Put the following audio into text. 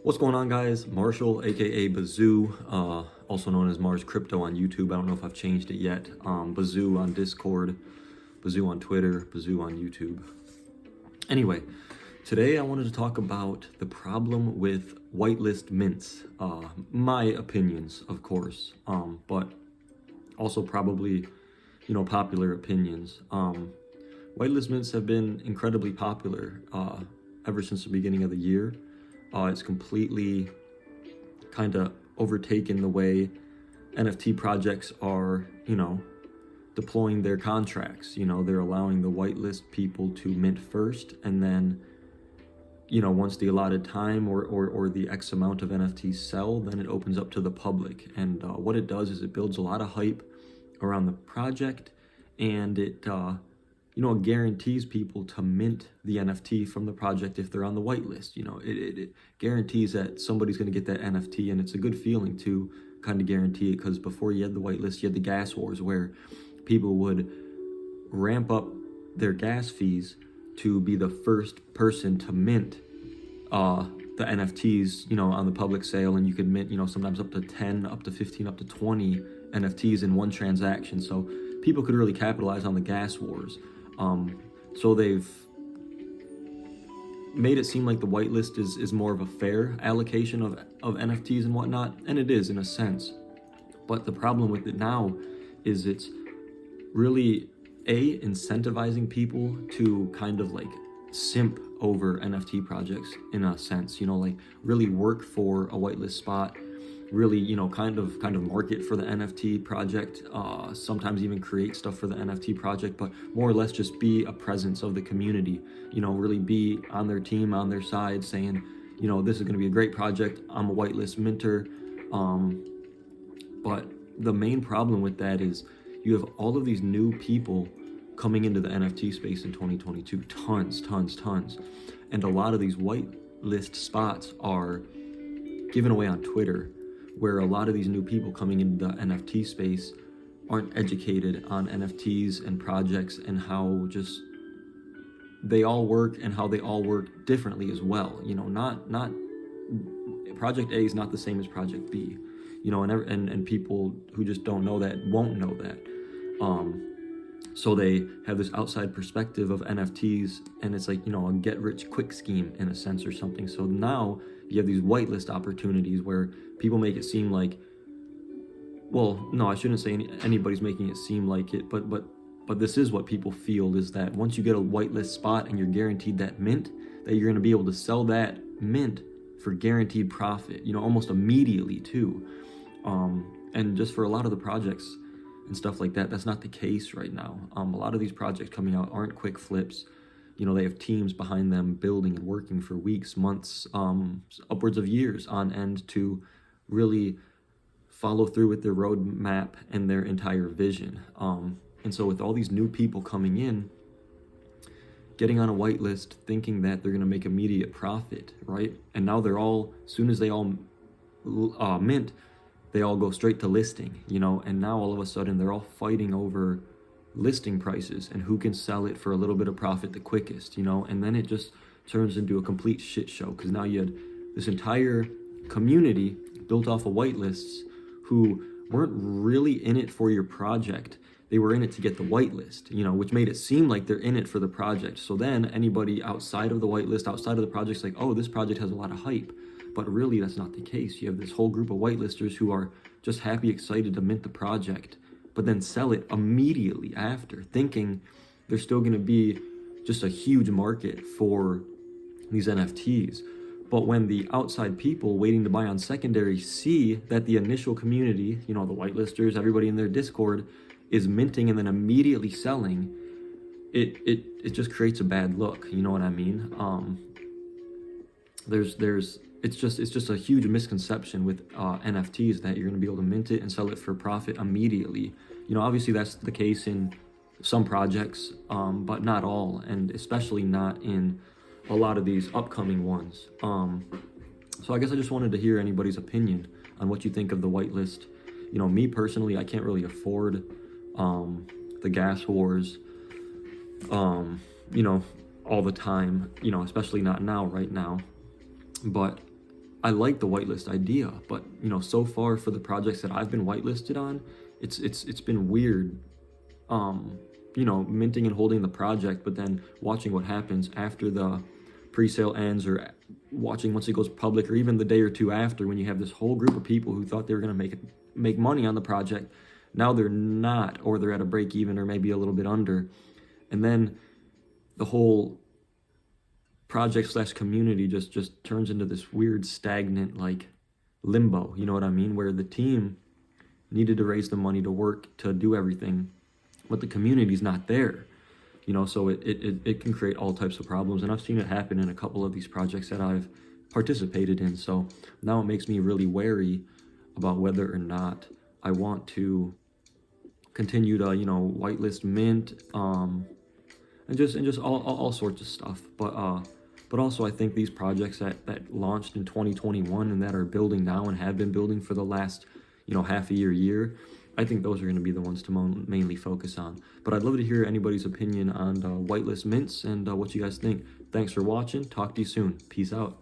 What's going on, guys? Marshall, aka Bazoo, also known as Mars Crypto on YouTube. I don't know if I've changed it yet. Bazoo on Discord, Bazoo on Twitter, Bazoo on YouTube. Anyway, today I wanted to talk about the problem with whitelist mints. My opinions, of course, but also probably, popular opinions. Whitelist mints have been incredibly popular ever since the beginning of the year. It's completely kind of overtaken the way NFT projects are, deploying their contracts. They're allowing the whitelist people to mint first, and then, once the allotted time or the X amount of NFTs sell, then it opens up to the public. And what it does is it builds a lot of hype around the project, and it guarantees people to mint the NFT from the project if they're on the whitelist. It guarantees that somebody's going to get that NFT, and it's a good feeling to kind of guarantee it, because before you had the whitelist, you had the gas wars where people would ramp up their gas fees to be the first person to mint the NFTs, on the public sale, and you could mint, sometimes up to 10, up to 15, up to 20 NFTs in one transaction. So people could really capitalize on the gas wars. So they've made it seem like the whitelist is more of a fair allocation of NFTs and whatnot, and it is in a sense. But the problem with it now is it's really incentivizing people to kind of like simp over NFT projects in a sense, really work for a whitelist spot, really, kind of market for the NFT project, sometimes even create stuff for the NFT project, but more or less just be a presence of the community, really be on their team, on their side, saying, this is going to be a great project, I'm a whitelist minter. But the main problem with that is you have all of these new people coming into the NFT space in 2022, tons. And a lot of these whitelist spots are given away on Twitter, where a lot of these new people coming into the NFT space aren't educated on NFTs and projects and how just they all work and how they all work differently as well. Not Project A is not the same as Project B, and people who just don't know that won't know that. So they have this outside perspective of NFTs, and it's like, a get-rich-quick scheme in a sense or something. So now you have these whitelist opportunities where people make it seem like, well, no, I shouldn't say anybody's making it seem like it, but this is what people feel, is that once you get a whitelist spot and you're guaranteed that mint, that you're going to be able to sell that mint for guaranteed profit, almost immediately too. And just for a lot of the projects and stuff like that, that's not the case right now. A lot of these projects coming out aren't quick flips. They have teams behind them building and working for weeks, months, upwards of years on end to really follow through with their roadmap and their entire vision. And so with all these new people coming in, getting on a whitelist, thinking that they're going to make immediate profit, right? And now they're all, as soon as they all mint, they all go straight to listing, and now all of a sudden they're all fighting over listing prices and who can sell it for a little bit of profit the quickest, and then it just turns into a complete shit show, because now you had this entire community built off of whitelists who weren't really in it for your project. They were in it to get the whitelist, which made it seem like they're in it for the project. So then anybody outside of the whitelist, outside of the project's like, oh, this project has a lot of hype. But really, that's not the case. You have this whole group of whitelisters who are just happy, excited to mint the project, but then sell it immediately after, thinking there's still going to be just a huge market for these NFTs. But when the outside people waiting to buy on secondary see that the initial community, the whitelisters, everybody in their Discord, is minting and then immediately selling, it just creates a bad look. You know what I mean? It's just a huge misconception with NFTs that you're going to be able to mint it and sell it for profit immediately. Obviously that's the case in some projects, but not all, and especially not in a lot of these upcoming ones. So I guess I just wanted to hear anybody's opinion on what you think of the whitelist. Me personally, I can't really afford the gas wars, all the time, especially not now, right now. But I like the whitelist idea, but you know, so far for the projects that I've been whitelisted on, it's been weird. You know, minting and holding the project, but then watching what happens after the pre-sale ends, or watching once it goes public, or even the day or two after, when you have this whole group of people who thought they were going to make money on the project. Now they're not, or they're at a break even, or maybe a little bit under, and then the whole project slash community just turns into this weird stagnant like limbo, you know what I mean, where the team needed to raise the money to work to do everything, but the community's not there, you know, so it can create all types of problems, and I've seen it happen in a couple of these projects that I've participated in. So now it makes me really wary about whether or not I want to continue to, you know, whitelist, mint, and just all sorts of stuff. But also I think these projects that launched in 2021 and that are building now and have been building for the last, you know, half a year, I think those are going to be the ones to mainly focus on. But I'd love to hear anybody's opinion on whitelist mints and what you guys think. Thanks for watching. Talk to you soon. Peace out.